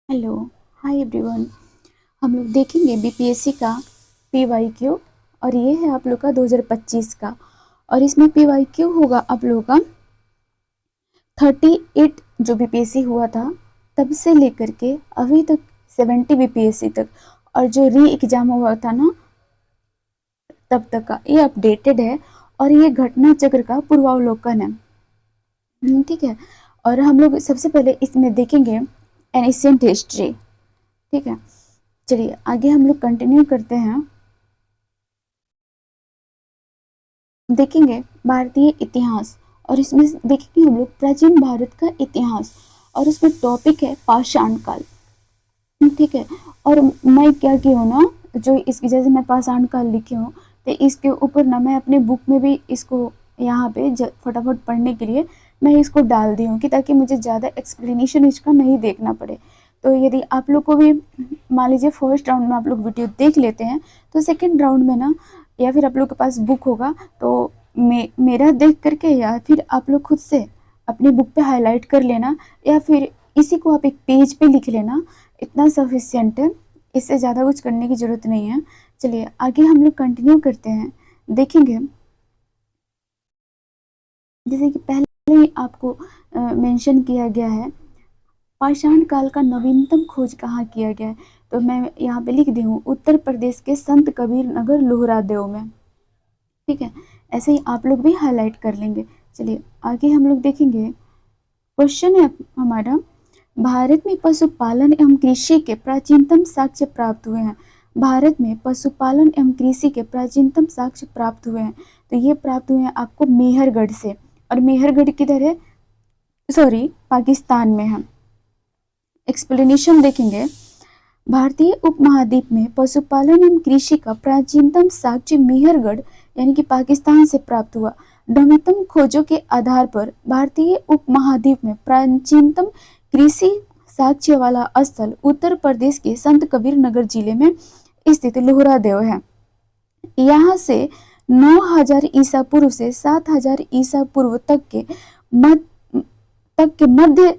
Hello, hi everyone. हम लोग देखेंगे बीपीएससी का पीवाईक्यू और ये है आप लोग का 2025 का। और इसमें पीवाईक्यू होगा आप लोगों का 38 जो बीपीएससी हुआ था तब से लेकर के अभी तक 70 बीपीएससी तक, और जो री एग्जाम हुआ था ना तब तक का ये अपडेटेड है। और ये घटना चक्र का पूर्वावलोकन है। ठीक है। और हम लोग सबसे पहले इसमें देखेंगे एनिशिएंट हिस्ट्री। ठीक है, चलिए आगे हम लोग कंटिन्यू करते हैं। देखेंगे भारतीय इतिहास, और इसमें देखेंगे हम लोग प्राचीन भारत का इतिहास, और उसमें टॉपिक है पाषाण काल। ठीक है। और मैं क्या की हूँ ना, जो इसकी जैसे मैं पाषाण काल लिखी हूँ तो इसके ऊपर ना मैं अपने बुक में भी इसको यहाँ पे फटाफट पढ़ने के लिए मैं इसको डाल दी हूँ कि ताकि मुझे ज़्यादा एक्सप्लेनेशन इसका नहीं देखना पड़े। तो यदि आप लोग को भी मान लीजिए फर्स्ट राउंड में आप लोग वीडियो देख लेते हैं तो सेकेंड राउंड में ना, या फिर आप लोग के पास बुक होगा तो मेरा देख करके या फिर आप लोग खुद से अपनी बुक पे हाईलाइट कर लेना, या फिर इसी को आप एक पेज पे लिख लेना, इतना सफिशियंट है। इससे ज़्यादा कुछ करने की ज़रूरत नहीं है। चलिए आगे हम लोग कंटिन्यू करते हैं। देखेंगे जैसे कि पहले ही आपको मेंशन किया गया है पाषाण काल का नवीनतम खोज कहाँ किया गया है, तो मैं यहाँ पे लिख दी हूँ उत्तर प्रदेश के संत कबीर नगर लोहरादेव में। ठीक है, ऐसे ही आप लोग भी हाईलाइट कर लेंगे। चलिए आगे हम लोग देखेंगे। क्वेश्चन है हमारा, भारत में पशुपालन एवं कृषि के प्राचीनतम साक्ष्य प्राप्त हुए हैं। भारत में पशुपालन एवं कृषि के प्राचीनतम साक्ष्य प्राप्त हुए हैं, तो ये प्राप्त हुए हैं आपको मेहरगढ़ से। और मेहरगढ़ किधर है, सॉरी पाकिस्तान में है। एक्सप्लेनेशन देखेंगे। भारतीय उपमहाद्वीप में पशुपालन एवं कृषि का प्राचीनतम साक्ष्य मेहरगढ़ यानी कि पाकिस्तान से प्राप्त हुआ। नवीनतम खोजों के आधार पर भारतीय उपमहाद्वीप में प्राचीनतम कृषि साक्ष्य वाला स्थल उत्तर प्रदेश के संत कबीर नगर जिले में स्थित लोहरादेव है। यहाँ से 9000 ईसा पूर्व से 7000 ईसा पूर्व तक के मध्य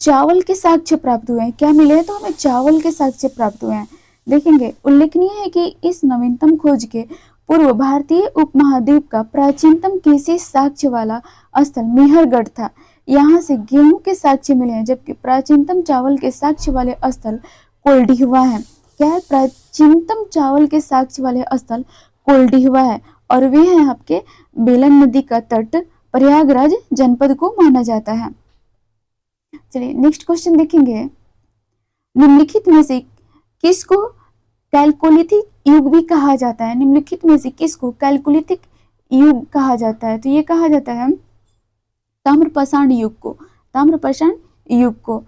चावल के साक्ष्य प्राप्त हुए हैं। क्या मिले हैं, तो हमें चावल के साक्ष्य प्राप्त हुए हैं। देखेंगे उल्लेखनीय है कि इस नवीनतम खोज के पूर्व भारतीय उपमहाद्वीप का प्राचीनतम कृषि साक्ष्य वाला स्थल मेहरगढ़ था। यहाँ से गेहूं के साक्ष्य मिले हैं, जबकि प्राचीनतम चावल के साक्ष्य वाले स्थल कोल्डिहुआ है। क्या है, प्राचीनतम चावल के साक्ष्य वाले स्थल कोल्डिहुआ है, और वे है आपके बेलन नदी का तट प्रयागराज जनपद को माना जाता है। चलिए नेक्स्ट क्वेश्चन देखेंगे। निम्नलिखित में से किसको कैलकोलिथिक युग भी कहा जाता है। निम्नलिखित में से किसको कैलकोलिथिक युग कहा जाता है, तो ये कहा जाता है ताम्रपाषाण युग को। ताम्रपाषाण युग को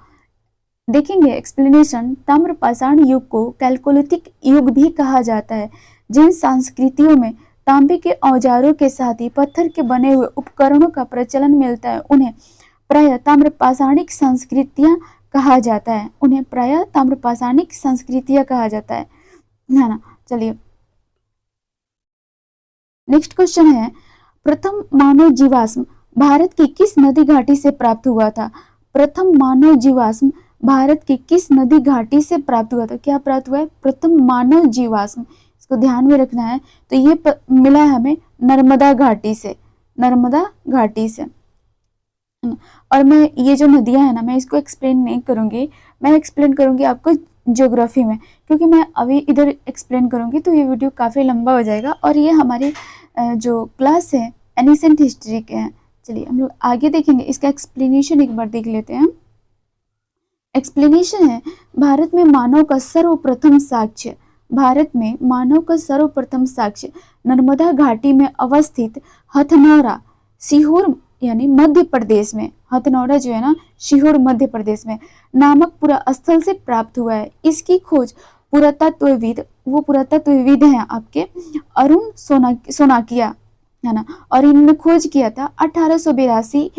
देखेंगे एक्सप्लेनेशन। ताम्रपाषाण युग को कैलकोलिथिक युग भी कहा जाता है। जिन संस्कृतियों में तांबे के औजारों के साथ ही पत्थर के बने हुए उपकरणों का प्रचलन मिलता है उन्हें प्रायः ताम्रपाषाणिक संस्कृतियां कहा जाता है। उन्हें प्रायः ताम्रपाषाणिक संस्कृतियां कहा जाता है ना। चलिए नेक्स्ट क्वेश्चन है, प्रथम मानव जीवाश्म भारत की किस नदी घाटी से प्राप्त हुआ था। प्रथम मानव जीवाश्म भारत की किस नदी घाटी से प्राप्त हुआ था। क्या प्राप्त हुआ है, प्रथम मानव जीवाश्म, इसको ध्यान में रखना है। तो ये मिला है हमें नर्मदा घाटी से, नर्मदा घाटी से। और मैं ये जो नदियां है ना, मैं इसको एक्सप्लेन नहीं करूंगी, मैं एक्सप्लेन करूंगी आपको ज्योग्राफी में, क्योंकि मैं अभी इधर एक्सप्लेन करूंगी तो ये वीडियो काफ़ी लंबा हो जाएगा। और ये हमारी जो क्लास है एनिसेंट हिस्ट्री के हैं। चलिए हम लोग आगे देखेंगे, इसका एक्सप्लेनेशन एक बार देख लेते हैं। एक्सप्लेनेशन है, भारत में मानव का सर्वप्रथम साक्ष्य, भारत में मानव का सर्वप्रथम साक्ष्य नर्मदा घाटी में अवस्थित हथनौरा सीहोर यानी मध्य प्रदेश में, हथनौरा जो है ना सीहोर मध्य प्रदेश में नामक पूरा स्थल से प्राप्त हुआ है। इसकी खोज पुरातत्वविद, वो पुरातत्वविद हैं आपके अरुण सोनाकिया है ना, और इन्होंने खोज किया था 1882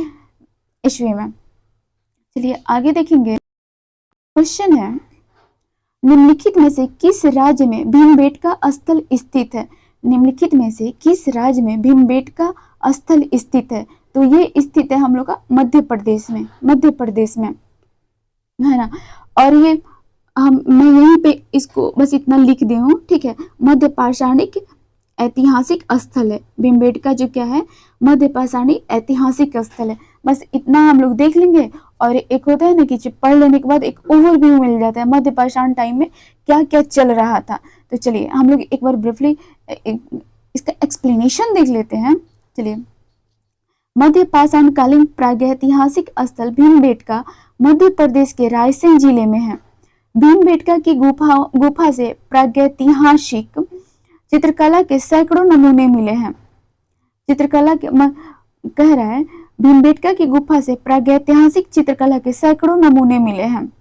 ईस्वी में। चलिए आगे देखेंगे। क्वेश्चन है, निम्नलिखित में से किस राज्य में भीमबेटका स्थल स्थित है। निम्नलिखित में से किस राज्य में भीमबेटका स्थल स्थित है, तो ये स्थित है हम लोग का मध्य प्रदेश में, मध्य प्रदेश में है ना। और ये मैं यहीं पे इसको बस इतना लिख दी हूँ, ठीक है। मध्य पाषाणिक ऐतिहासिक स्थल है भीमबेटका, जो क्या है, मध्य पाषाणी ऐतिहासिक स्थल है। बस इतना हम लोग देख लेंगे, और एक होता है ना कि पढ़ लेने के बाद एक ओवरव्यू मिल जाता है मध्य पाषाण टाइम में क्या क्या चल रहा था। तो चलिए हम लोग एक बार ब्रीफली इसका एक्सप्लेनेशन देख लेते हैं। चलिए, मध्य पाषाण कालीन प्रागैतिहासिक स्थल भीमबेटका मध्य प्रदेश के रायसेन जिले में है। भीमबेटका की गुफा से प्रागैतिहासिक चित्रकला के सैकड़ों नमूने मिले हैं। चित्रकला के कह रहा है भीमबेटका की गुफा से प्रागैतिहासिक चित्रकला के सैकड़ों नमूने मिले हैं।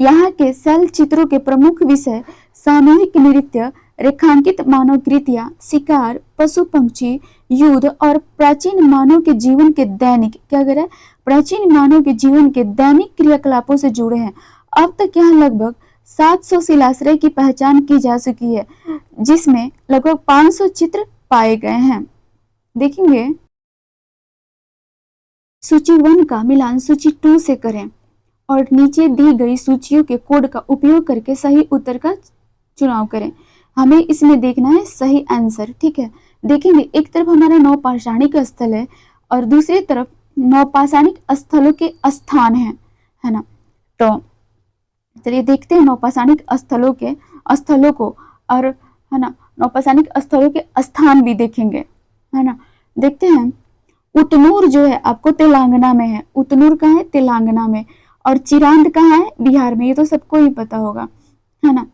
यहाँ के शैल चित्रों के प्रमुख विषय सामूहिक नृत्य, रेखांकित मानव कृतियां, शिकार, पशु पक्षी, युद्ध और प्राचीन मानव के जीवन के दैनिक क्या कह रहा है, प्राचीन मानव के जीवन के दैनिक क्रियाकलापों से जुड़े हैं। अब तक यहाँ लगभग 700 शिलाश्रय की पहचान की जा चुकी है, जिसमें लगभग 500 चित्र पाए गए हैं। देखेंगे, सूची 1 का मिलान सूची 2 से करें और नीचे दी गई सूचियों के कोड का उपयोग करके सही उत्तर का चुनाव करें। हमें इसमें देखना है सही आंसर, ठीक है। देखेंगे, एक तरफ हमारा नौपाषाणिक स्थल है और दूसरी तरफ नौपाषाणिक स्थलों के स्थान है ना। तो चलिए देखते हैं नौपाषाणिक स्थलों को, और है ना नौपाषाणिक स्थलों के स्थान भी देखेंगे, है ना। देखते हैं, उतनूर जो है आपको तेलंगाना में है। उतनूर कहाँ है? तेलंगाना में। और चिरांद कहाँ है? बिहार में। ये तो सबको ही पता होगा, है ना।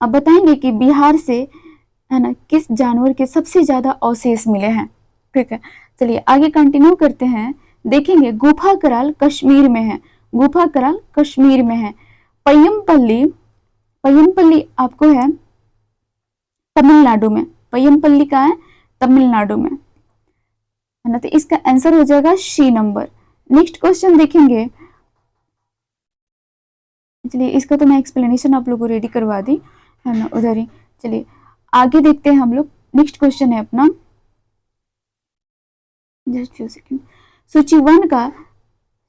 अब बताएंगे कि बिहार से, है ना, किस जानवर के सबसे ज्यादा अवशेष मिले हैं, ठीक है। चलिए आगे कंटिन्यू करते हैं। देखेंगे, गुफा कराल कश्मीर में है। गुफा कराल कश्मीर में है। पय्यमपल्ली आपको है तमिलनाडु में। पय्यमपल्ली कहाँ है? तमिलनाडु में, है ना। तो इसका आंसर हो जाएगा सी नंबर। नेक्स्ट क्वेश्चन देखेंगे। चलिए इसका तो मैं एक्सप्लेनेशन आप लोगों को रेडी करवा दी, है ना, उधर ही। चलिए आगे देखते हैं हम लोग। नेक्स्ट क्वेश्चन है अपना, जस्ट फ्यू सेकंड। सूची 1 का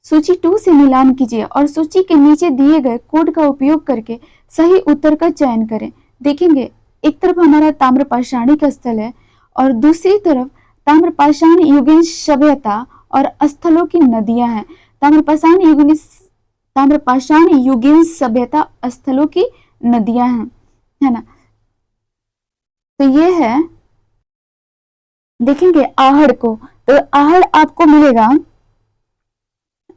सूची 2 से मिलान कीजिए और सूची के नीचे दिए गए कोड का उपयोग करके सही उत्तर का चयन करें। देखेंगे, एक तरफ हमारा ताम्रपाषाणिक स्थल है और दूसरी तरफ ताम्रपाषाण युगीन सभ्यता और स्थलों की नदियां हैं। ताम्रपाषाण युगीन सभ्यता स्थलों की नदियां हैं, है ना। तो ये है, देखेंगे आहड़ को, तो आहड़ आपको मिलेगा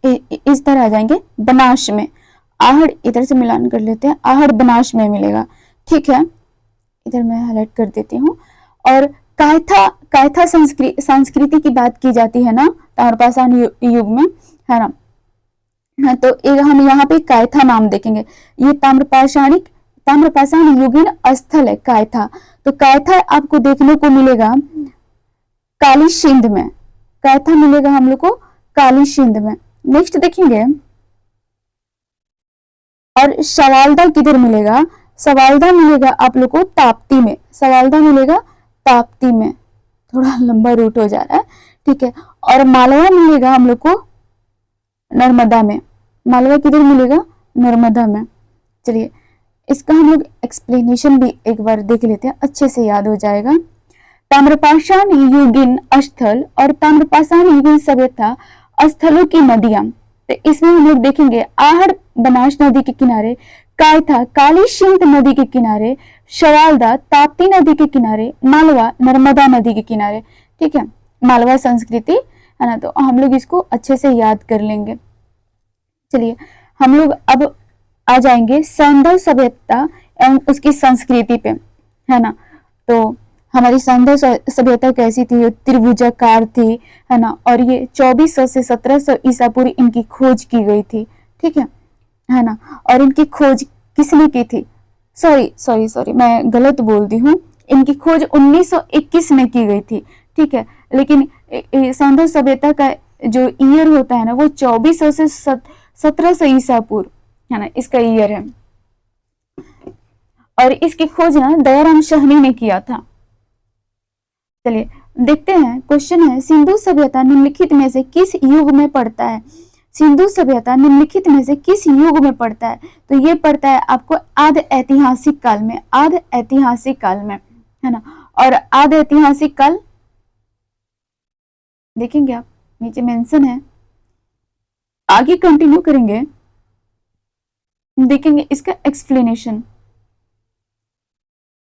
इस तरह आ जाएंगे बनास में। आहड़ इधर से मिलान कर लेते हैं, आहड़ बनास में मिलेगा, ठीक है। इधर मैं हाईलाइट कर देती हूँ। और कायथा संस्कृति की बात की जाती है ना ताम्रपाषाण युग में, है ना। तो हम यहाँ पे कायथा नाम देखेंगे। ये ताम्रपाषाण युगीन स्थल है कायथा। तो कायथा आपको देखने को मिलेगा काली सिंध में। कायथा मिलेगा हम लोग को काली सिंध में। नेक्स्ट देखेंगे, और सवालदा किधर मिलेगा? सवालदा मिलेगा आप लोग को ताप्ती में। सवालदा मिलेगा ताप्ती में, थोड़ा लंबा रूट हो जा रहा है, ठीक है। और मालवा मिलेगा हम लोग को नर्मदा में। मालवा किधर मिलेगा? नर्मदा में। चलिए इसका हम लोग एक्सप्लेनेशन भी एक बार देख लेते हैं, अच्छे से याद हो जाएगा। ताम्रपाषाण युगीन स्थल और ताम्रपाषाण युगीन सभ्यता स्थलों की नदियां। तो इसमें हम लोग देखेंगे आहड़ बनास नदी के किनारे, कायथा काली सिंध नदी के किनारे, सवालदा ताप्ती नदी के किनारे, मालवा नर्मदा नदी के किनारे, ठीक है। मालवा संस्कृति, है ना। तो हम लोग इसको अच्छे से याद कर लेंगे। चलिए हम लोग अब आ जाएंगे सैंधव सभ्यता एवं उसकी संस्कृति पे, है ना। तो हमारी सैंधव सभ्यता कैसी थी? त्रिभुजाकार थी, है ना। और ये 2400 से 1700 ईसा पूर्व इनकी खोज की गई थी, ठीक है ना। और इनकी खोज किसने की थी? सॉरी मैं गलत बोल दी हूँ। इनकी खोज 1921 में की गई थी, ठीक है। लेकिन सैंधव सभ्यता का जो ईयर होता है ना, वो 2400 से 1700 ईसा पूर्व, है ना, इसका ईयर है। और इसकी खोज ना दयाराम साहनी ने किया था। चलिए देखते हैं, क्वेश्चन है, सिंधु सभ्यता निम्नलिखित में से किस युग में पड़ता है? सिंधु सभ्यता निम्नलिखित में से किस युग में पड़ता है? तो ये पड़ता है आपको आद्य ऐतिहासिक काल में, आद्य ऐतिहासिक काल में, है ना। और आद्य ऐतिहासिक काल देखेंगे आप, नीचे मेंशन है, आगे कंटिन्यू करेंगे, देखेंगे इसका एक्सप्लेनेशन।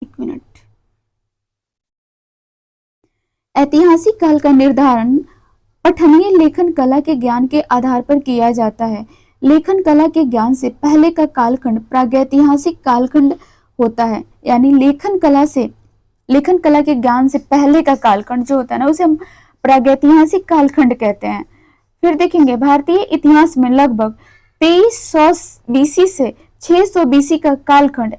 एक मिनट। ऐतिहासिक काल का निर्धारण पठनीय लेखन कला के ज्ञान के आधार पर किया जाता है। लेखन कला के ज्ञान से पहले का कालखंड प्रागैतिहासिक कालखंड होता है। यानी लेखन कला के ज्ञान से पहले का कालखंड जो होता है ना, उसे हम प्रागैतिहासिक कालखंड कहते हैं। फिर देखेंगे भारतीय इतिहास में लगभग 2300 बीसी से 600 बीसी का कालखंड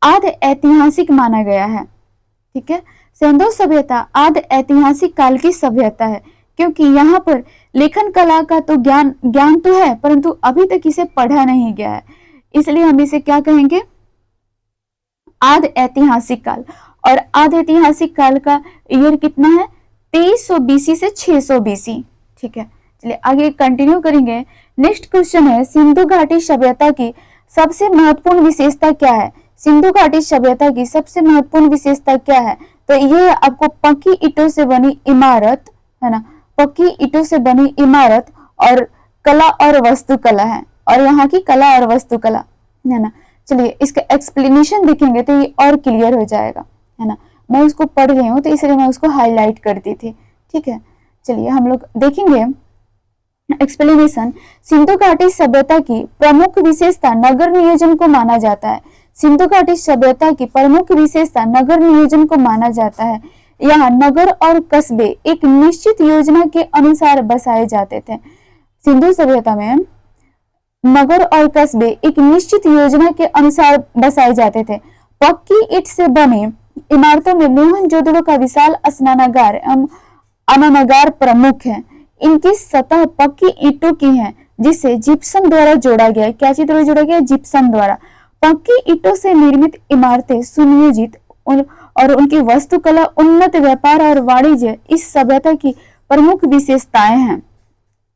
आद्य ऐतिहासिक माना गया है। ठीक है, सिंधु सभ्यता आद्य ऐतिहासिक काल की सभ्यता है, क्योंकि यहाँ पर लेखन कला का तो ज्ञान तो है, परंतु अभी तक इसे पढ़ा नहीं गया है, इसलिए हम इसे क्या कहेंगे? आद्य ऐतिहासिक काल। और आद्य ऐतिहासिक काल का ईयर कितना है? 2300 बीसी से 600 बीसी। ठीक है, चलिए आगे कंटिन्यू करेंगे। नेक्स्ट क्वेश्चन है, सिंधु घाटी सभ्यता की सबसे महत्वपूर्ण विशेषता क्या है? सिंधु घाटी सभ्यता की सबसे महत्वपूर्ण विशेषता क्या है? तो ये आपको पक्की ईंटों से बनी इमारत, है ना, पक्की ईंटों से बनी इमारत और कला और वास्तुकला है, और यहाँ की कला और वास्तुकला, है ना। चलिए इसका एक्सप्लेनेशन देखेंगे तो ये और क्लियर हो जाएगा, है ना। मैं उसको पढ़ रही हूँ तो इसलिए मैं उसको हाईलाइट करती थी। ठीक है, चलिए हम लोग देखेंगे एक्सप्लेनेशन। सिंधु घाटी सभ्यता की प्रमुख विशेषता नगर नियोजन को माना जाता है। सिंधु घाटी सभ्यता की प्रमुख विशेषता नगर नियोजन को माना जाता है। यहाँ नगर और कस्बे एक निश्चित योजना के अनुसार बसाए जाते थे। सिंधु सभ्यता में नगर और कस्बे एक निश्चित योजना के अनुसार बसाए जाते थे। पक्की ईंट से बने इमारतों में मोहनजोदड़ो का विशाल स्नानागार एवं अनागार प्रमुख है। इनकी सतह पक्की ईंटों की है, जिसे जिप्सम द्वारा जोड़ा गया है। क्या चीज द्वारा जोड़ा गया है? जिप्सम द्वारा। पक्की ईंटों से निर्मित इमारतें सुनियोजित और उनकी वास्तुकला उन्नत व्यापार और वाणिज्य इस सभ्यता की प्रमुख विशेषताएं हैं।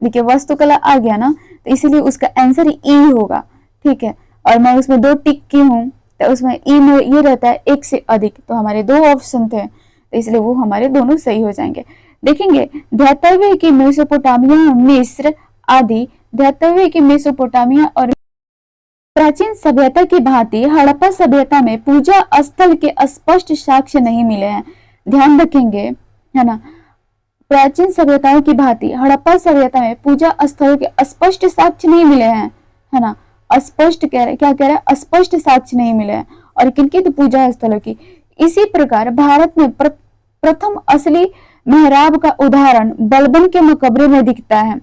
देखिए वास्तुकला आ गया ना, तो इसीलिए उसका आंसर ई होगा। ठीक है, और मैं उसमें 2 टिक की हूँ, तो उसमें ई में ये रहता है 1 से अधिक, तो हमारे 2 ऑप्शन थे, तो इसलिए वो हमारे दोनों सही हो जाएंगे। देखेंगे धैतव्य की मेसोपोटामिया, मिस्र आदि धैतव्य की मेसोपोटामिया और प्राचीन सभ्यता की भांति हड़प्पा सभ्यता में पूजा स्थल के स्पष्ट साक्ष्य नहीं मिले हैं। ध्यान रखेंगे, है ना। प्राचीन सभ्यताओं की भांति हड़प्पा सभ्यता में पूजा स्थलों के स्पष्ट साक्ष्य नहीं मिले हैं, है ना। अस्पष्ट कह रहे, क्या कह रहे हैं? स्पष्ट साक्ष्य नहीं मिले हैं। और किनकी? तो पूजा स्थलों की। इसी प्रकार भारत में प्रथम असली मेहराब का उदाहरण बलबन के मकबरे में दिखता है।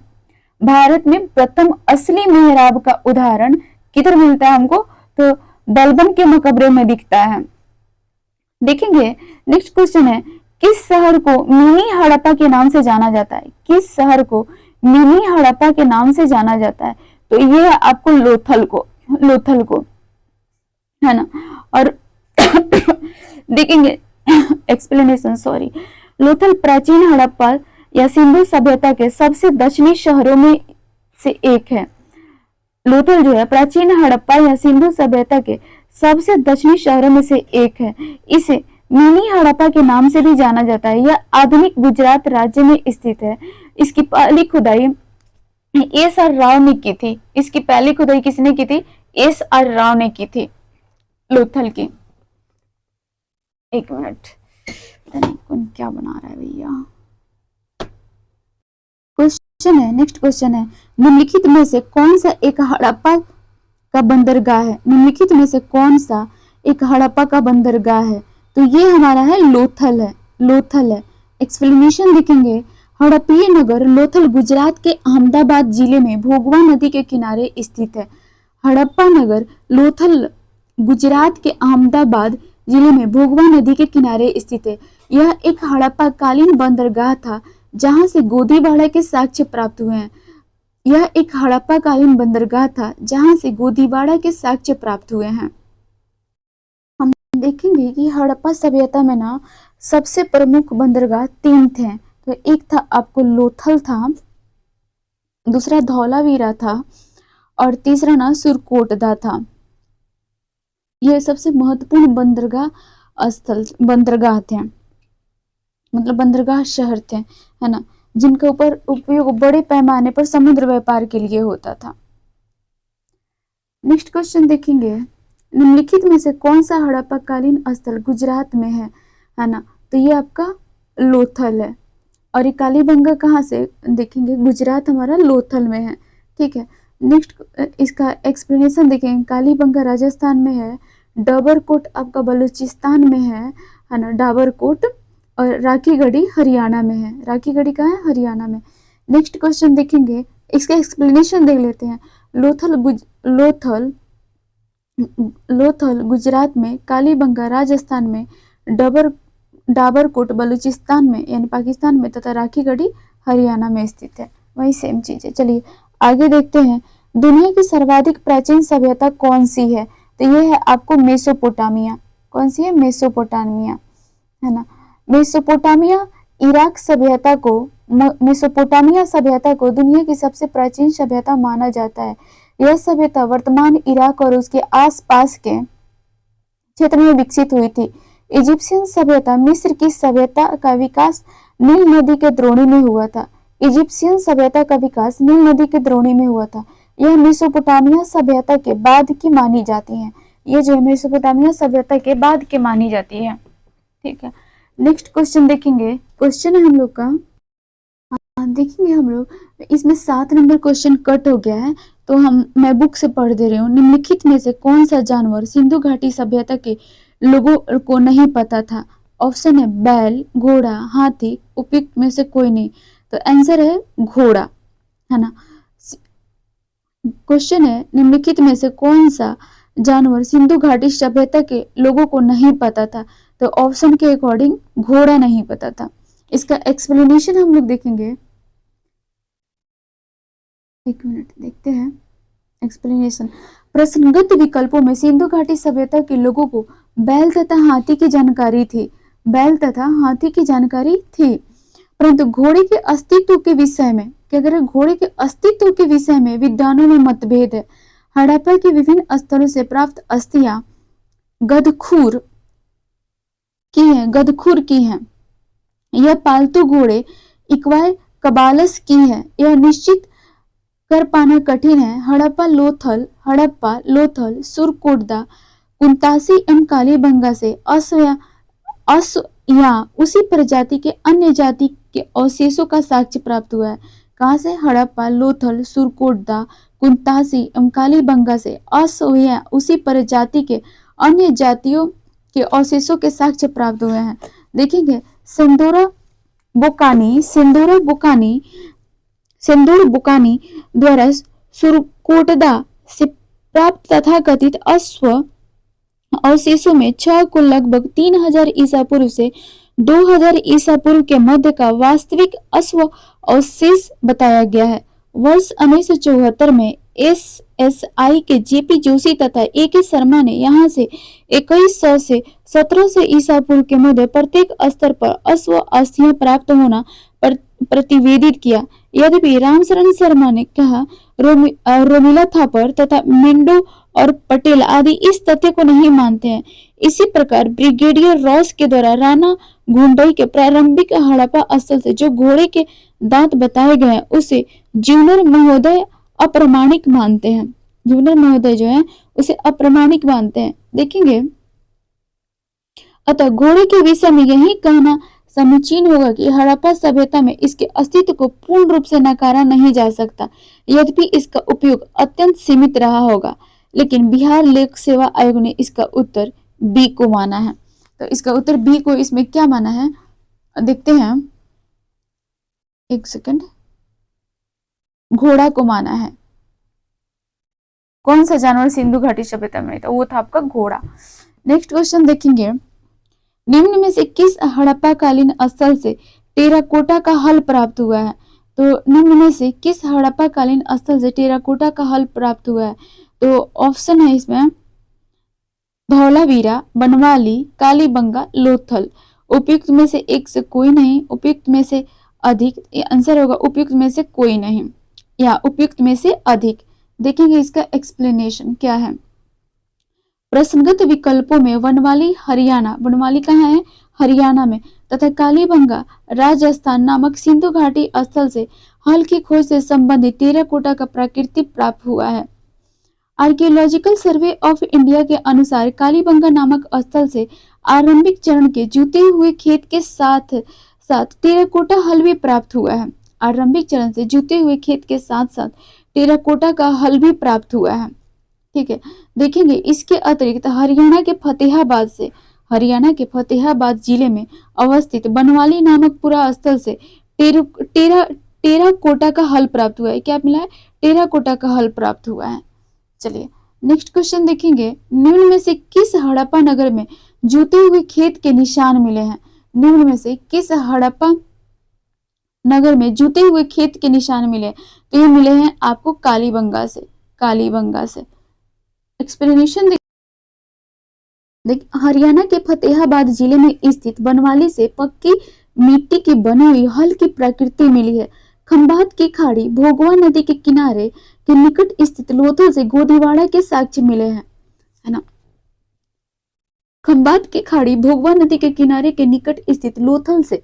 भारत में प्रथम असली मेहराब का उदाहरण किधर मिलता है हमको? तो बलबन के मकबरे में दिखता है। देखेंगे नेक्स्ट क्वेश्चन है, किस शहर को मिनी हड़प्पा के नाम से जाना जाता है? किस शहर को मिनी हड़प्पा के नाम से जाना जाता है? तो ये है आपको लोथल को, है ना। और देखेंगे एक्सप्लेनेशन, सॉरी। लोथल प्राचीन हड़प्पा या सिंधु सभ्यता के सबसे दक्षिणी शहरों में से एक है। लोथल जो है प्राचीन हड़प्पा या सिंधु सभ्यता के सबसे दक्षिणी शहरों में से एक है। इसे मिनी हड़प्पा के नाम से भी जाना जाता है। यह आधुनिक गुजरात राज्य में स्थित है। इसकी पहली खुदाई एस.आर. राव ने की थी। इसकी पहली खुदाई किसने की थी? एस.आर. राव ने की थी लोथल की। एक मिनट, कौन क्या बना रहा है भैया। क्वेश्चन है, नेक्स्ट क्वेश्चन है, निम्नलिखित में से कौन सा एक हड़प्पा का बंदरगाह है? निम्नलिखित में से कौन सा एक हड़प्पा का बंदरगाह है? तो ये हमारा है लोथल है। एक्सप्लेनेशन देखेंगे। हड़प्पीय नगर लोथल गुजरात के अहमदाबाद जिले में भोगवा नदी के किनारे स्थित है। हड़प्पा नगर लोथल गुजरात के अहमदाबाद जिले में भोगवा नदी के किनारे स्थित है। यह एक हड़प्पा कालीन बंदरगाह था, जहां से गोदीबाड़ा के साक्ष्य प्राप्त हुए हैं। यह एक हड़प्पा कालीन बंदरगाह था, जहां से गोदीबाड़ा के साक्ष्य प्राप्त हुए हैं। हम देखेंगे कि हड़प्पा सभ्यता में ना सबसे प्रमुख बंदरगाह 3 थे। तो एक था आपको लोथल था, दूसरा धौलावीरा था और तीसरा ना सुरकोटदा था। ये सबसे महत्वपूर्ण बंदरगाह थे, मतलब बंदरगाह शहर थे, है ना, जिनके ऊपर उपयोग बड़े पैमाने पर समुद्र व्यापार के लिए होता था। नेक्स्ट क्वेश्चन देखेंगे, निम्नलिखित में से कौन सा हड़प्पा कालीन स्थल गुजरात में है ना, तो ये आपका लोथल है। और ये कालीबंगा कहाँ से देखेंगे, गुजरात हमारा लोथल में है, ठीक है। नेक्स्ट इसका एक्सप्लेनेशन देखेंगे, कालीबंगा राजस्थान में है, डाबरकोट आपका बलूचिस्तान में है ना, डाबरकोट, और राखीगढ़ी हरियाणा में है। राखीगढ़ी कहाँ है, हरियाणा में। नेक्स्ट क्वेश्चन देखेंगे, इसका एक्सप्लेनेशन देख लेते हैं। लोथल गुजरात में, कालीबंगा राजस्थान में, डाबरकोट बलूचिस्तान में यानी पाकिस्तान में, तथा राखीगढ़ी हरियाणा में स्थित है। वही सेम चीज है। चलिए आगे देखते हैं, दुनिया की सर्वाधिक प्राचीन सभ्यता कौन सी है, तो ये है आपको मेसोपोटामिया। कौन सी है, मेसोपोटामिया, है ना। मेसोपोटामिया इराक सभ्यता को मेसोपोटामिया सभ्यता को दुनिया की सबसे प्राचीन सभ्यता माना जाता है। यह सभ्यता वर्तमान इराक और उसके आसपास के क्षेत्र में विकसित हुई थी। इजिप्शियन सभ्यता मिस्र की सभ्यता का विकास नील नदी के द्रोणी में हुआ था। इजिप्शियन सभ्यता का विकास नील नदी के द्रोणी में हुआ था। यह मेसोपोटामिया सभ्यता के बाद की मानी जाती है। ये जो है मेसोपोटामिया सभ्यता के बाद की मानी जाती है, ठीक है। नेक्स्ट क्वेश्चन देखेंगे, क्वेश्चन है हम लोग का, देखेंगे हम लोग, इसमें 7 नंबर क्वेश्चन कट हो गया है, तो मैं बुक से पढ़ दे रही हूँ। निम्नलिखित में से कौन सा जानवर सिंधु घाटी सभ्यता के लोगों को नहीं पता था। ऑप्शन है बैल, घोड़ा, हाथी, उपयुक्त में से कोई नहीं, तो आंसर है घोड़ा, है ना। क्वेश्चन है, निम्नलिखित में से कौन सा जानवर सिंधु घाटी सभ्यता के लोगों को नहीं पता था, तो ऑप्शन के अकॉर्डिंग घोड़ा नहीं पता था। इसका एक्सप्लेनेशन हम लोग देखेंगे, एक मिनट देखते हैं एक्सप्लेनेशन। प्रश्नगत विकल्पों में सिंधु घाटी सभ्यता के लोगों को बैल तथा हाथी की जानकारी थी, बैल तथा हाथी की जानकारी थी, परंतु घोड़े के अस्तित्व के विषय में, क्या करें, घोड़े के अस्तित्व के विषय में विद्वानों में मतभेद है। हड़प्पा के विभिन्न स्थलों से प्राप्त अस्थियां गदखूर की हैं। यह पालतू घोड़े इक्वाय कबालस की है, यह निश्चित कर पाना कठिन है। हड़प्पा लोथल, सुरकोटदा, कुंतासी एवं कालीबंगा से या उसी प्रजाति के अन्य जाति के अवशेषों का साक्ष्य प्राप्त हुआ है। कहाँ से, हड़प्पा, लोथल, सुरकोटदा, कुंतासी एवं कालीबंगा से या उसी प्रजाति के अन्य जातियों के अवशेषों के साक्ष्य प्राप्त हुए हैं। देखेंगे सिंदूर बुकानी द्वारा सुरकोटदा से प्राप्त तथाकथित अश्व अवशेषों में 6 को लगभग 3000 ईसा पूर्व से 2000 ईसा पूर्व के मध्य का वास्तविक अश्व अवशेष बताया गया है। वर्ष 1974 में SSI के JP जोशी तथा AK शर्मा ने यहाँ से 2100 से 1700 ईसा पूर्व के मध्य प्रत्येक स्तर पर अश्व अस्थियां प्राप्त होना प्रतिवेदित किया। यद्यपि रामशरण शर्मा ने कहा रोमिला थापर तथा मेंडो और पटेल आदि इस तथ्य को नहीं मानते हैं। इसी प्रकार ब्रिगेडियर रॉस के द्वारा राणा घुंडई के प्रारंभिक हड़प्पा स्थल से जो घोड़े के दांत बताए गए हैं उसे ज्यूनर महोदय अप्रमाणिक मानते हैं। ज्यूनर महोदय जो है उसे अप्रमाणिक मानते हैं। देखेंगे, अतः घोड़े के विषय में यही कहना समीचीन होगा कि हड़प्पा सभ्यता में इसके अस्तित्व को पूर्ण रूप से नकारा नहीं जा सकता, यद्यपि इसका उपयोग अत्यंत सीमित रहा होगा। लेकिन बिहार लोक सेवा आयोग ने इसका उत्तर बी को माना है। तो इसका उत्तर बी को इसमें क्या माना है, देखते हैं, एक सेकंड, घोड़ा को माना है। कौन सा जानवर सिंधु घाटी सभ्यता में था, वो था आपका घोड़ा। नेक्स्ट क्वेश्चन देखेंगे, निम्न में से किस हड़प्पा कालीन स्थल से टेराकोटा का हल प्राप्त हुआ है। तो निम्न में से किस हड़प्पा कालीन स्थल से टेराकोटा का हल प्राप्त हुआ है, तो ऑप्शन है इसमें धौलावीरा, बनवाली, कालीबंगा, लोथल। उपयुक्त में से एक से कोई नहीं, उपयुक्त में से अधिक, आंसर होगा उपयुक्त में से कोई नहीं। या उपयुक्त में से अधिक। देखेंगे इसका एक्सप्लेनेशन क्या है। प्रश्नगत विकल्पों में वनवाली हरियाणा, वनवाली कहाँ है? हरियाणा में, तथा कालीबंगा राजस्थान नामक सिंधु घाटी स्थल से हल की खोज से संबंधित टेराकोटा का प्रकृति प्राप्त हुआ है। आर्कियोलॉजिकल सर्वे ऑफ इंडिया के अनुसार कालीबंगा नामक स्थल से आरंभिक चरण के जुते हुए खेत के साथ साथ टेराकोटा हल भी प्राप्त हुआ है। आरंभिक चरण से जुते हुए खेत के साथ साथ टेराकोटा का हल भी प्राप्त हुआ है। ठीक है, देखेंगे इसके अतिरिक्त हरियाणा के फतेहाबाद जिले में अवस्थित बनवाली नामक पुरा स्थल से टेराकोटा का हल प्राप्त हुआ है। क्या मिला है? टेराकोटा का हल प्राप्त हुआ है। चलिए नेक्स्ट क्वेश्चन देखेंगे, निम्न में से किस हड़प्पा नगर में जूते हुए खेत के निशान मिले हैं? निम्न में से किस हड़प्पा नगर में जूते हुए खेत के निशान मिले? तो ये मिले हैं आपको कालीबंगा से। कालीबंगा से एक्सप्लेनेशन देख, हरियाणा के फतेहाबाद जिले में स्थित बनवाली से पक्की मिट्टी की बनी हुई हल की प्रकृति मिली है। खंभात की खाड़ी भोगवा नदी के किनारे के निकट स्थित लोथल से गोदीवाड़ा के साक्ष्य मिले हैं, है ना। खंभात की खाड़ी भोगवा नदी के किनारे के निकट स्थित लोथल से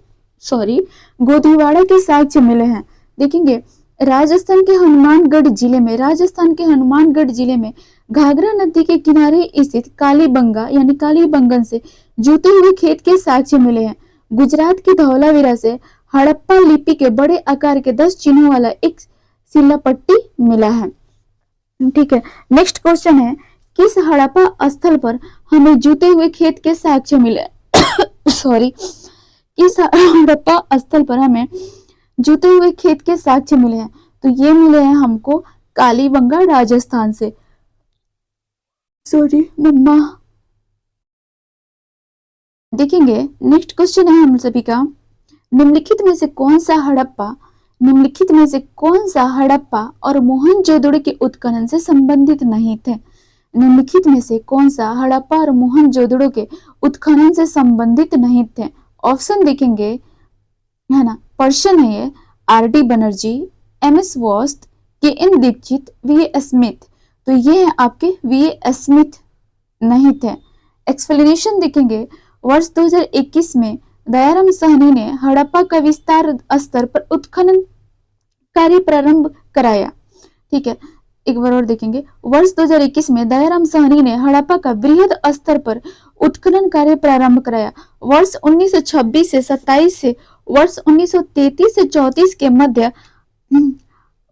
गोदीवाड़ा के साक्ष्य मिले हैं। देखेंगे राजस्थान के हनुमानगढ़ जिले में घाघरा नदी के किनारे स्थित कालीबंगा यानी कालीबंगन से जूते हुए खेत के साक्ष्य मिले हैं। गुजरात के धौलावीरा से हड़प्पा लिपि के बड़े आकार के 10 चिन्हों वाला एक शिलापट्टी मिला है। ठीक है, नेक्स्ट क्वेश्चन है, किस हड़प्पा स्थल पर हमें जूते हुए खेत के साक्ष्य मिले? किस हड़प्पा स्थल पर हमें जूते हुए खेत के साक्ष्य मिले हैं? तो ये मिले हैं हमको कालीबंगा राजस्थान से। मम्मा। देखेंगे नेक्स्ट क्वेश्चन है हम सभी का, निम्नलिखित में से कौन सा हड़प्पा और मोहनजोदड़ो के उत्खनन से संबंधित नहीं थे? निम्नलिखित में से कौन सा हड़प्पा और मोहनजोदड़ो के उत्खनन से संबंधित नहीं थे? ऑप्शन देखेंगे, है ना। पर्सन है ये, आर.डी. बनर्जी, एम.एस. वोस्त, के.एन. दीक्षित, वी.ए. स्मिथ। तो ये है आपके वी.ए. स्मिथ नहीं थे। एक्सप्लेनेशन देखेंगे, वर्ष 2021 में दयाराम साहनी ने हड़प्पा का विस्तार स्तर पर उत्खनन कार्य प्रारंभ कराया। ठीक है, एक बार और देखेंगे, वर्ष 2021 में दयाराम साहनी ने हड़प्पा का वृहद स्तर पर उत्खनन कार्य प्रारंभ कराया। वर्ष 1926 से 27 से वर्ष 1933 से 34 के मध्य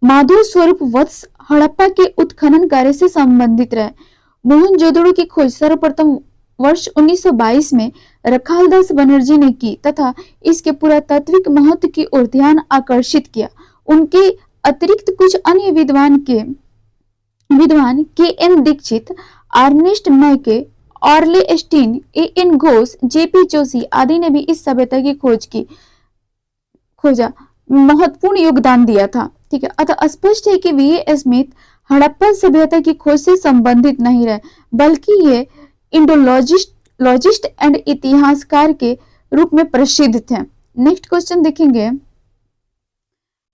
माधव स्वरूप वत्स हड़प्पा के उत्खनन कार्य से संबंधित रहे। मोहनजोदड़ो की खोज सर्वप्रथम वर्ष 1922 में रखालदास बनर्जी ने की तथा इसके पुरातात्विक महत्व की ओर ध्यान आकर्षित किया। उनके अतिरिक्त कुछ अन्य विद्वान K. N.. Dikshit, Ernest Mackay, Aurel Stein, A N. Ghosh, J P. Joshi आदि ने भी इस सभ्यता की खोजा महत्वपूर्ण योगदान दिया था। ठीक है, अतः स्पष्ट है कि वी.ए. स्मिथ हड़प्पा सभ्यता की खोज से संबंधित नहीं रहे, बल्कि ये इंडोलॉजिस्ट एंड इतिहासकार के रूप में प्रसिद्ध थे। नेक्स्ट क्वेश्चन देखेंगे,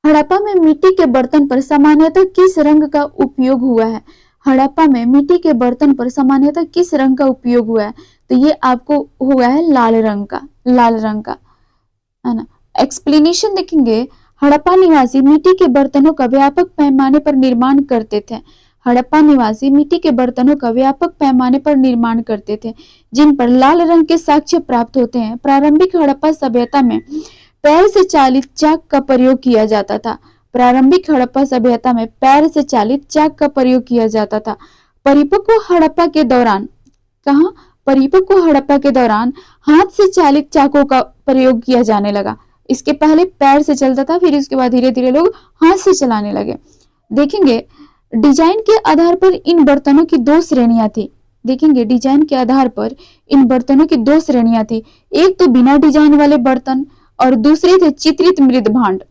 हड़प्पा में मिट्टी के बर्तन पर सामान्यतः किस रंग का उपयोग हुआ है? हड़प्पा में मिट्टी के बर्तन पर सामान्यतः किस रंग का उपयोग हुआ है? तो ये आपको हुआ है लाल रंग का, है ना। एक्सप्लेनेशन देखेंगे, हड़प्पा निवासी मिट्टी के बर्तनों का व्यापक पैमाने पर निर्माण करते थे। हड़प्पा निवासी मिट्टी के बर्तनों का व्यापक पैमाने पर निर्माण करते थे, जिन पर लाल रंग के साक्ष्य प्राप्त होते हैं। प्रारंभिक हड़प्पा सभ्यता में पैर से चालित चाक का प्रयोग किया जाता था। परिपक्व हड़प्पा के दौरान हाथ से चालित चाकों का प्रयोग किया जाने लगा। इसके पहले पैर से चलता था, फिर इसके बाद धीरे धीरे लोग हाथ से चलाने लगे। देखेंगे डिजाइन के आधार पर इन बर्तनों की दो श्रेणियां थी। एक तो बिना डिजाइन वाले बर्तन और दूसरे थे चित्रित मृद भांड।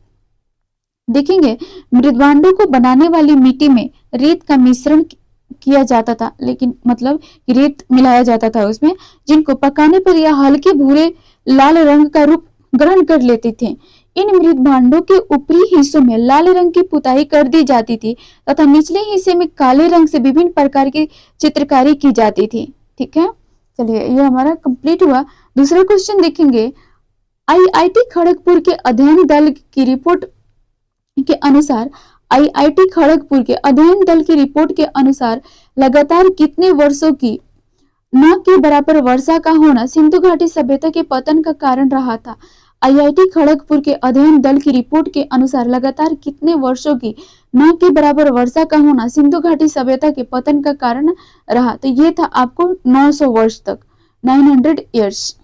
देखेंगे मृद भांडों को बनाने वाली मिट्टी में रेत का मिश्रण किया जाता था, लेकिन मतलब रेत मिलाया जाता था उसमें, जिनको पकाने पर यह हल्के भूरे लाल रंग का रूप ग्रहण कर लेते थे। इन मृत भांडों के ऊपरी हिस्सों में लाल रंग की पुताई कर दी जाती थी तथा निचले हिस्से में काले रंग से विभिन्न प्रकार की चित्रकारी की जाती थी। ठीक है, चलिए ये हमारा कंप्लीट हुआ। दूसरा क्वेश्चन देखेंगे, आईआईटी खड़गपुर के अध्ययन दल की रिपोर्ट के अनुसार आईआईटी खड़गपुर के अध्ययन दल की रिपोर्ट के अनुसार लगातार कितने वर्षों की न के बराबर वर्षा का होना सिंधु घाटी सभ्यता के पतन का कारण रहा था। आईआईटी खड़गपुर के अध्ययन दल की रिपोर्ट के अनुसार लगातार कितने वर्षों की न के बराबर वर्षा का होना सिंधु घाटी सभ्यता के पतन का कारण रहा। तो ये था आपको 900 वर्ष तक, 900 ईयर्स।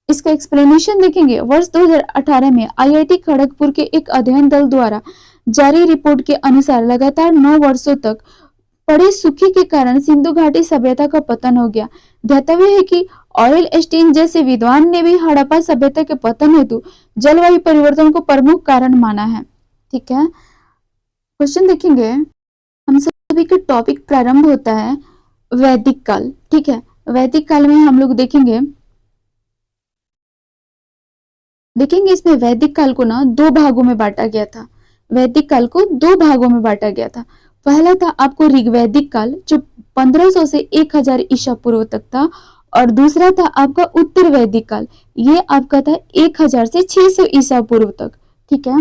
इसका एक्सप्लेनेशन देखेंगे। वर्ष 2018 में आईआईटी खड़गपुर के एक अध्ययन दल द्वारा जारी रिपोर्ट के अनुसार लगातार 9 वर्षों तक पड़े सूखे के कारण सिंधु घाटी सभ्यता का पतन हो गया। ध्यातव्य है कि ऑरेल स्टीन जैसे विद्वान ने भी हड़प्पा सभ्यता के पतन हेतु जलवायु परिवर्तन को प्रमुख कारण माना है। ठीक है, क्वेश्चन देखेंगे। हम सभी का टॉपिक प्रारंभ होता है वैदिक काल। ठीक है, वैदिक काल में हम लोग देखेंगे इसमें वैदिक काल को ना 2 भागों में बांटा गया था। वैदिक काल को 2 भागों में बांटा गया था। पहला था आपको ऋग्वैदिक काल जो 1500 से 1000 ईसा पूर्व तक था, और दूसरा था आपका उत्तर वैदिक काल, ये आपका था 1000 से 600 ईसा पूर्व तक। ठीक है,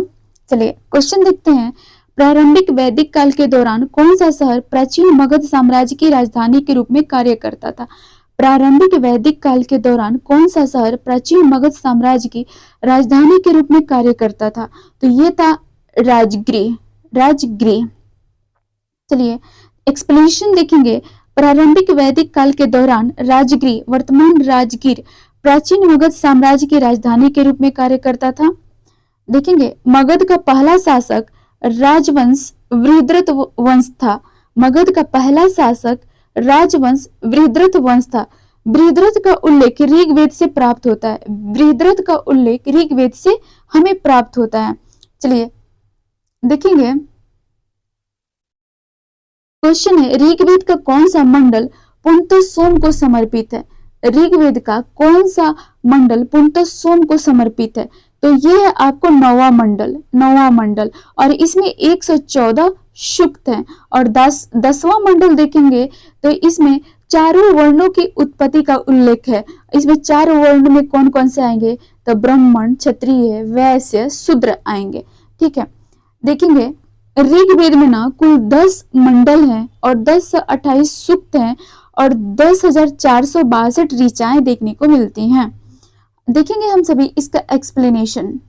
चलिए क्वेश्चन देखते हैं। प्रारंभिक वैदिक काल के दौरान कौन सा शहर प्राचीन मगध साम्राज्य की राजधानी के रूप में कार्य करता था? प्रारंभिक वैदिक काल के दौरान कौन सा शहर प्राचीन मगध साम्राज्य की राजधानी के रूप में कार्य करता था? तो ये था राजगृह। चलिए एक्सप्लेनेशन देखेंगे। प्रारंभिक वैदिक काल के दौरान राजगृह, वर्तमान राजगीर, प्राचीन मगध साम्राज्य की राजधानी के रूप में कार्य करता था। देखेंगे मगध का पहला शासक राजवंश बृहद्रथ वंश था। मगध का पहला शासक राजवंश बृहद्रथ वंश था। बृहद्रथ का उल्लेख ऋग्वेद से प्राप्त होता है। बृहद्रथ का उल्लेख ऋग्वेद से हमें प्राप्त होता है। चलिए देखेंगे, क्वेश्चन है ऋग्वेद का कौन सा मंडल पूर्णतः सोम को समर्पित है? ऋग्वेद का कौन सा मंडल पूर्णतः सोम को समर्पित है? तो ये है आपको नौवां मंडल, और इसमें 114 सूक्त हैं। और 10वां मंडल देखेंगे तो इसमें चारों वर्णों की उत्पत्ति का उल्लेख है। इसमें 4 वर्ण में कौन कौन से आएंगे? तो ब्राह्मण, क्षत्रिय, वैश्य, शूद्र आएंगे। ठीक है, देखेंगे ऋग्वेद में ना कुल 10 मंडल हैं और 10 से 28 सूक्त हैं और 10,462 ऋचाएं देखने को मिलती हैं। देखेंगे हम सभी इसका एक्सप्लेनेशन।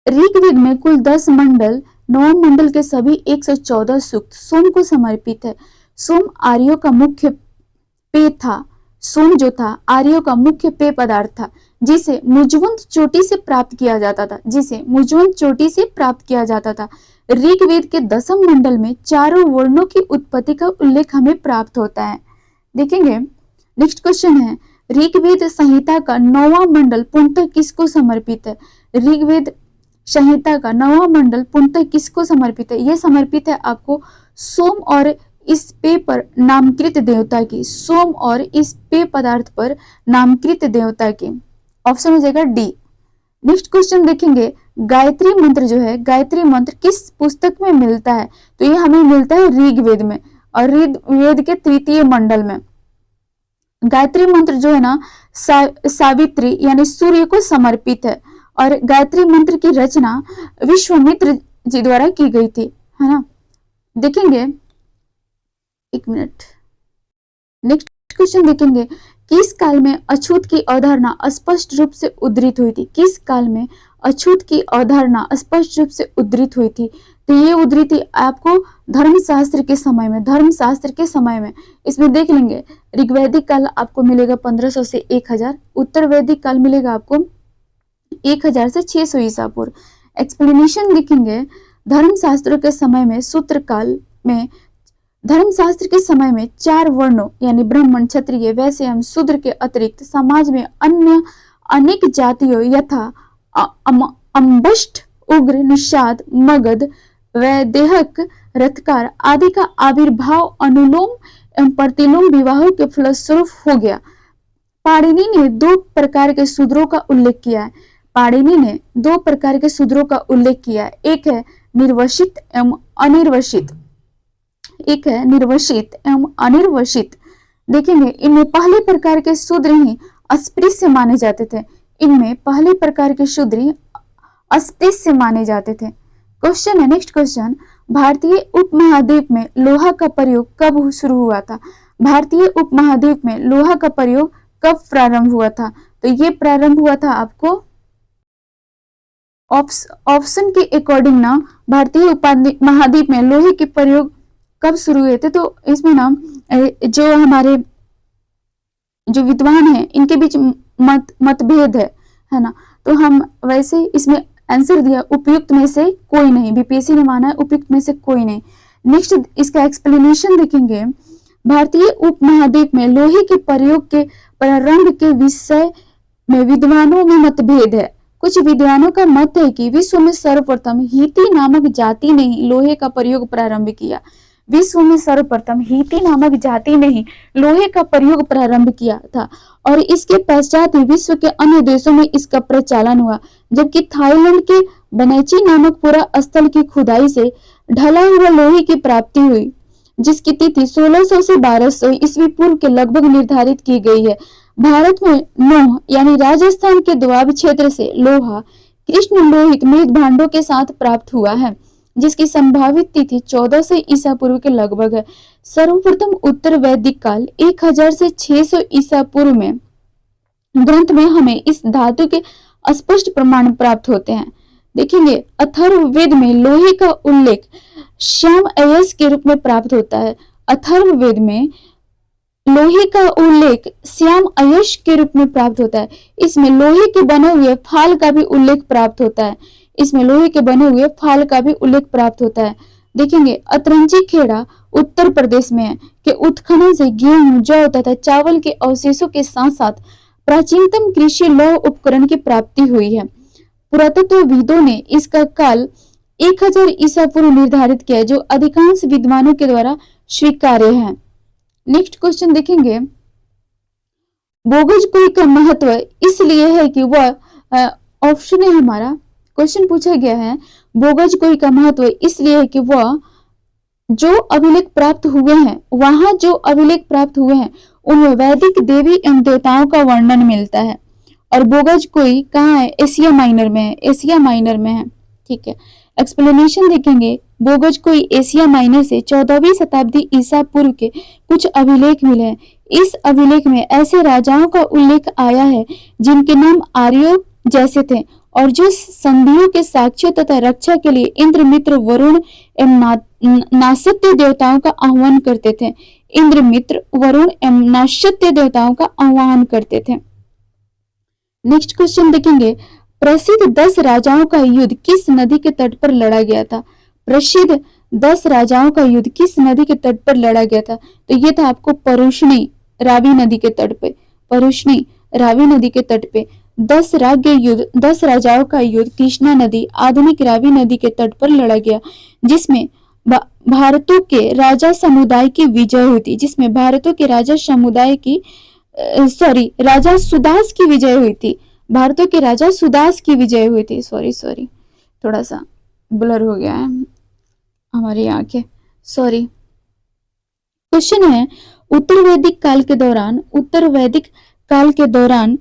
ऋग्वेद में कुल 10 मंडल, 9 मंडल के सभी 114 सूक्त सोम को समर्पित है। सोम आर्यों का मुख्य पेय था। सोम जो था आर्यों का मुख्य पेय पदार्थ था, जिसे मुजवंत चोटी से प्राप्त किया जाता था। ऋग्वेद के 10वें मंडल में चारों वर्णों की उत्पत्ति का उल्लेख हमें प्राप्त होता है। देखेंगे नेक्स्ट क्वेश्चन है ऋग्वेद संहिता का 9वां मंडल पूर्णतः किसको समर्पित है? ऋग्वेद संहिता का 9वां मंडल पूर्णतः किसको समर्पित है? यह समर्पित है आपको सोम और इस पेय पर नामकृत देवता की। सोम और इस पेय पदार्थ पर नामकृत देवता की। ऑप्शन हो जाएगा डी। नेक्स्ट क्वेश्चन देखेंगे गायत्री मंत्र जो है, गायत्री मंत्र किस पुस्तक में मिलता है? तो ये हमें मिलता है ऋग्वेद में, और ऋग्वेद के 3य मंडल में। गायत्री मंत्र जो है ना सावित्री यानी सूर्य को समर्पित है, और गायत्री मंत्र की रचना विश्वामित्र जी द्वारा की गई थी, है ना। देखेंगे एक मिनट, नेक्स्ट क्वेश्चन देखेंगे किस काल में अछूत की अवधारणा स्पष्ट रूप से उद्धृत हुई थी? किस काल में अछूत की अवधारणा स्पष्ट रूप से उद्धृत हुई थी? तो ये उद्धृति आपको धर्मशास्त्र के समय में इसमें देख लेंगे। ऋग्वैदिक काल आपको मिलेगा 1500 से 1000, उत्तर वैदिक काल मिलेगा आपको 1000 से 600 ईसा पूर्व। एक्सप्लेनेशन देखेंगे धर्मशास्त्र के समय में धर्मशास्त्र के समय में 4 वर्णों यानी ब्राह्मण, क्षत्रिय, वैश्य एवं शूद्र के अतिरिक्त समाज में अन्य अनेक जातियों यथा अम्बष्ट, उग्र, निषाद, मगध, वैदेहक, रथकार आदि का आविर्भाव अनुलोम एवं प्रतिलोम विवाहों के फलस्वरूप हो गया। पाणिनि ने 2 प्रकार के शूद्रों का उल्लेख किया है। पाणिनि ने दो प्रकार के शूद्रों का उल्लेख किया, एक है निर्वसित एवं अनिर्वसित, एक है निर्वसित एवं अनिर्वसित। देखेंगे इनमें पहले प्रकार के शूद्र ही अस्पृश्य माने जाते थे, इनमें पहले प्रकार के शूद्र ही अस्पृश्य माने जाते थे। क्वेश्चन है, नेक्स्ट क्वेश्चन, भारतीय उपमहाद्वीप में लोहा का प्रयोग कब शुरू हुआ था? भारतीय उपमहाद्वीप में लोहा का प्रयोग कब प्रारंभ हुआ था? तो ये प्रारंभ हुआ था आपको ऑप्शन के अकॉर्डिंग ना, भारतीय उपमहाद्वीप में लोहे के प्रयोग कब शुरू हुए थे? तो इसमें ना जो हमारे जो विद्वान है इनके बीच मतभेद है ना, तो हम वैसे इसमें आंसर दिया उपयुक्त में से कोई नहीं, बीपीएससी ने माना है उपयुक्त में से कोई नहीं। नेक्स्ट इसका एक्सप्लेनेशन देखेंगे, भारतीय उपमहाद्वीप में लोहे के प्रयोग के प्रारंभ के विषय में विद्वानों में मतभेद है। कुछ विद्वानों का मत है कि विश्व में सर्वप्रथम हीती नामक जाति ने ही लोहे का प्रयोग प्रारंभ किया। विश्व में सर्वप्रथम हीती नामक जाति ने ही लोहे का प्रयोग प्रारंभ किया था और इसके पश्चात ही विश्व के अन्य देशों में इसका प्रचलन हुआ, जबकि थाईलैंड के बनैची नामक पूरा स्थल की खुदाई से ढला हुआ लोहे की प्राप्ति हुई, जिसकी तिथि 1600 से 1200 ईस्वी पूर्व के लगभग निर्धारित की गई है। भारत में नोह यानी राजस्थान के दोआब क्षेत्र से लोहा कृष्ण लोहित मृत भांडों के साथ प्राप्त हुआ है, जिसकी संभावित तिथि 1400 ईसा पूर्व के लगभग है। सर्वप्रथम उत्तर वैदिक काल 1000 से 600 ईसा पूर्व में ग्रंथ में हमें इस धातु के स्पष्ट प्रमाण प्राप्त होते हैं। देखेंगे अथर्ववेद में लोहे का उल्लेख श्याम अयस के रूप में प्राप्त होता है। अथर्ववेद में लोहे का उल्लेख श्याम अयश के रूप में प्राप्त होता है। इसमें लोहे के बने हुए फाल का भी उल्लेख प्राप्त होता है। इसमें लोहे के बने हुए फाल का भी उल्लेख प्राप्त होता है। देखेंगे अतरंजी खेड़ा उत्तर प्रदेश में है कि उत्खनन से गेहूं, जौ तथा चावल के अवशेषों के साथ साथ प्राचीनतम कृषि लौह उपकरण की प्राप्ति हुई है। पुरातत्वविदों ने इसका काल 1000 ईसा पूर्व निर्धारित किया है, जो अधिकांश विद्वानों के द्वारा स्वीकार्य है। नेक्स्ट क्वेश्चन देखेंगे, बोगज कुई का महत्व इसलिए है कि वह ऑप्शन है हमारा, क्वेश्चन पूछा गया है बोगज कुई का महत्व इसलिए है कि वह जो अभिलेख प्राप्त हुए हैं, वहां जो अभिलेख प्राप्त हुए हैं उनमें वैदिक देवी एवं देवताओं का वर्णन मिलता है। और बोगज कुई कहाँ है? एशिया माइनर में है, एशिया माइनर में है। ठीक है, एक्सप्लेनेशन देखेंगे, बोगज कुई एशिया माइनर से 14वीं शताब्दी ईसा पूर्व के कुछ अभिलेख मिले हैं। इस अभिलेख में ऐसे राजाओं का उल्लेख आया है जिनके नाम आर्यों जैसे थे और जो संधियों के साक्ष्यों तथा रक्षा के लिए इंद्र, मित्र, वरुण एवं नासत्य देवताओं का आह्वान करते थे। इंद्र, मित्र, वरुण एवं नासत्य देवताओं का आह्वान करते थे। नेक्स्ट क्वेश्चन देखेंगे, प्रसिद्ध 10 राजाओं का युद्ध किस नदी के तट पर लड़ा गया था? प्रसिद्ध 10 राजाओं का युद्ध किस नदी के तट पर लड़ा गया था? तो ये था आपको परुष्णी रावी नदी के तट पे, परुष्णी रावी नदी के तट पे 10 राजाओं का युद्ध कृष्णा नदी, आधुनिक रावी नदी के तट पर लड़ा गया, जिसमें भारतों के राजा समुदाय की विजय हुई थी, जिसमें भारतों के राजा समुदाय की राजा सुदास की विजय हुई थी। भारतों के राजा सुदास की विजय हुई थी। सॉरी थोड़ा सा ब्लर हो गया है हमारी आंखें, सॉरी। क्वेश्चन है, उत्तर वैदिक काल के दौरान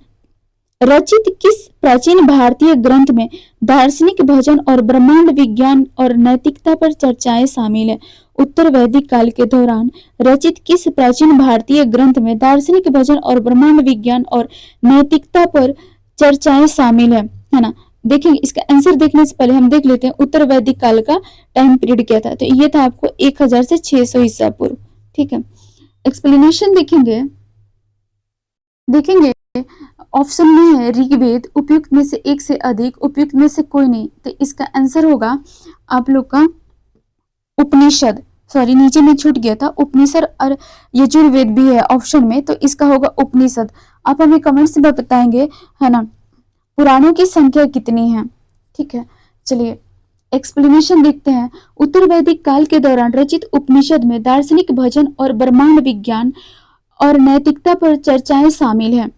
रचित किस प्राचीन भारतीय ग्रंथ में दार्शनिक भजन और ब्रह्मांड विज्ञान और नैतिकता पर चर्चाएं शामिल है? उत्तर वैदिक काल के दौरान रचित किस प्राचीन भारतीय ग्रंथ में दार्शनिक भजन और ब्रह्मांड विज्ञान और नैतिकता पर चर्चाएं शामिल है ना? देखेंगे इसका आंसर देखने से पहले हम देख लेते हैं उत्तर वैदिक काल का टाइम पीरियड क्या था। तो ये था आपको 1000 से 600 ईसा पूर्व। ठीक है, एक्सप्लेनेशन देखेंगे ऑप्शन में है ऋग्वेद, उपयुक्त में से एक से अधिक, उपयुक्त में से कोई नहीं। तो इसका आंसर होगा आप लोग का उपनिषद, सॉरी नीचे में छूट गया था, उपनिषद और यजुर्वेद भी है ऑप्शन में, तो इसका होगा उपनिषद। आप हमें कमेंट्स में बताएंगे है ना पुराणों की संख्या कितनी है। ठीक है, चलिए एक्सप्लेनेशन देखते हैं। उत्तर वैदिक काल के दौरान रचित उपनिषद में दार्शनिक भजन और ब्रह्मांड विज्ञान और नैतिकता पर चर्चाएं शामिल हैं।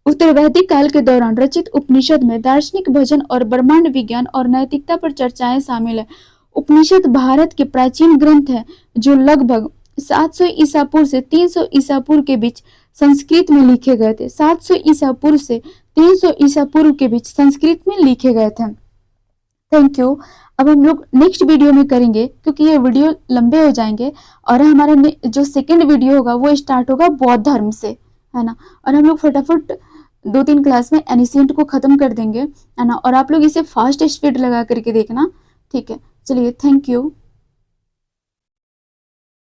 उत्तर वैदिक काल के दौरान रचित उपनिषद में दार्शनिक भजन और ब्रह्मांड विज्ञान और नैतिकता पर चर्चाएं शामिल है। उपनिषद भारत के प्राचीन ग्रंथ हैं जो लगभग 700 ईसा पूर्व से 300 ईसा पूर्व के बीच संस्कृत में लिखे गए थे। 700 ईसा पूर्व से 300 ईसा पूर्व के बीच संस्कृत में लिखे गए थे। Thank you. अब हम लोग नेक्स्ट वीडियो में करेंगे क्योंकि ये वीडियो लंबे हो जाएंगे, और हमारा जो सेकंड वीडियो होगा वो स्टार्ट होगा बौद्ध धर्म से, है ना। और हम लोग फटाफट 2-3 क्लास में एनिशिएंट को खत्म कर देंगे, है ना। और आप लोग इसे फास्ट स्पीड लगा करके देखना, ठीक है। चलिए, थैंक यू।